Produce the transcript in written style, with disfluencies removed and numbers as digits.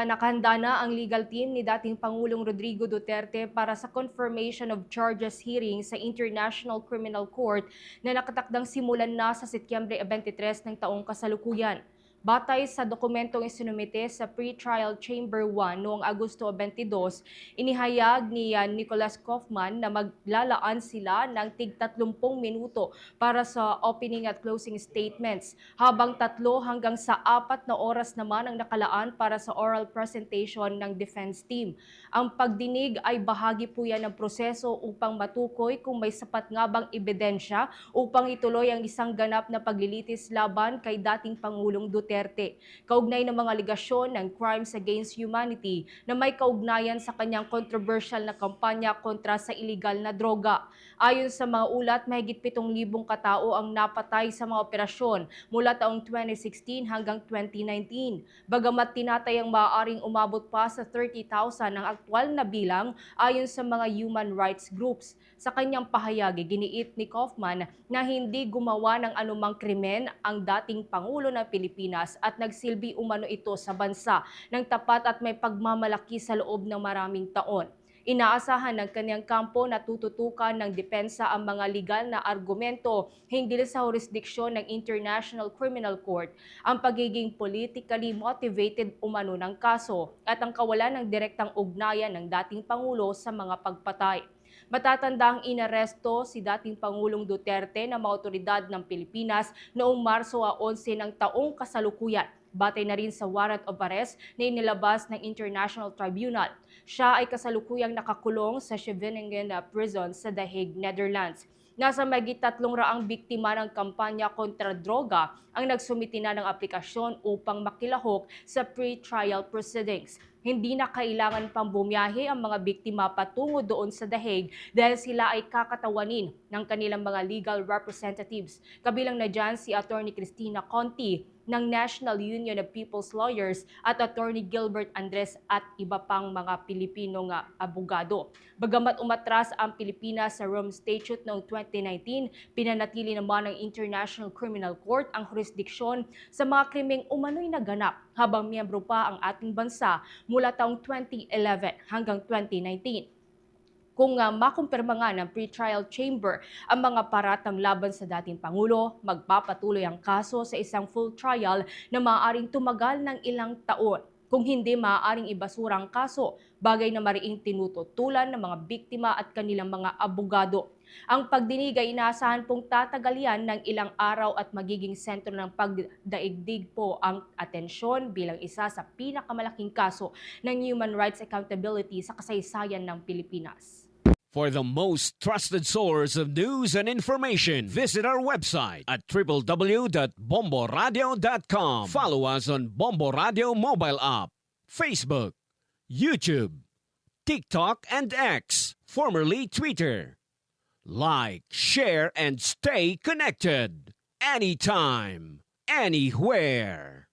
Nakahanda na ang legal team ni dating Pangulong Rodrigo Duterte para sa confirmation of charges hearing sa International Criminal Court na nakatakdang simulan na sa Setyembre 23 ng taong kasalukuyan. Batay sa dokumentong isinumite sa Pre-Trial Chamber 1 noong Agosto 22, inihayag ni Nicholas Kaufman na maglalaan sila ng tig-30 minuto para sa opening at closing statements, habang 3 hanggang sa 4 na oras naman ang nakalaan para sa oral presentation ng defense team. Ang pagdinig ay bahagi po yan ng proseso upang matukoy kung may sapat nga bang ebidensya upang ituloy ang isang ganap na paglilitis laban kay dating Pangulong Duterte. Kaugnay ng mga aligasyon ng crimes against humanity na may kaugnayan sa kanyang controversial na kampanya kontra sa iligal na droga. Ayon sa mga ulat, mahigit 7,000 katao ang napatay sa mga operasyon mula taong 2016 hanggang 2019. Bagamat tinatayang maaaring umabot pa sa 30,000 ang aktwal na bilang ayon sa mga human rights groups. Sa kanyang pahayag, giniit ni Kaufman na hindi gumawa ng anumang krimen ang dating Pangulo ng Pilipinas at nagsilbi umano ito sa bansa ng tapat at may pagmamalaki sa loob ng maraming taon. Inaasahan ng kanyang kampo na tututukan ng depensa ang mga legal na argumento hinggil sa jurisdiksyon ng International Criminal Court, ang pagiging politically motivated umano ng kaso at ang kawalan ng direktang ugnayan ng dating Pangulo sa mga pagpatay. Matatandang inaresto si dating Pangulong Duterte ng mga otoridad ng Pilipinas noong Marso 11 ng taong kasalukuyan. Batay na rin sa warrant of arrest na inilabas ng International Tribunal. Siya ay kasalukuyang nakakulong sa Scheveningen Prison sa The Hague, Netherlands. Nasa mahigit 300 biktima ng kampanya kontra droga ang nagsumiti na ng aplikasyon upang makilahok sa pre-trial proceedings. Hindi na kailangan pang bumiyahe ang mga biktima patungo doon sa The Hague dahil sila ay kakatawanin ng kanilang mga legal representatives. Kabilang na dyan si Attorney Cristina Conti ng National Union of People's Lawyers at Attorney Gilbert Andres at iba pang mga Pilipinong abogado. Bagamat umatras ang Pilipinas sa Rome Statute noong 2019, pinanatili naman ng International Criminal Court ang jurisdiksyon sa mga krimeng umano'y naganap habang miyembro pa ang ating bansa mula taong 2011 hanggang 2019. Kung makumpirma nga ng pre-trial chamber ang mga paratang laban sa dating Pangulo, magpapatuloy ang kaso sa isang full trial na maaaring tumagal ng ilang taon. Kung hindi, maaaring ibasura ang kaso, bagay na mariing tinututulan ng mga biktima at kanilang mga abogado. Ang pagdinig ay inaasahan pong tatagal yan ng ilang araw at magiging sentro ng pagdaigdig po ang atensyon bilang isa sa pinakamalaking kaso ng human rights accountability sa kasaysayan ng Pilipinas. For the most trusted source of news and information, visit our website at www.bomboradio.com. Follow us on Bombo Radio mobile app, Facebook, YouTube, TikTok, and X, formerly Twitter. Like, share, and stay connected. Anytime, anywhere.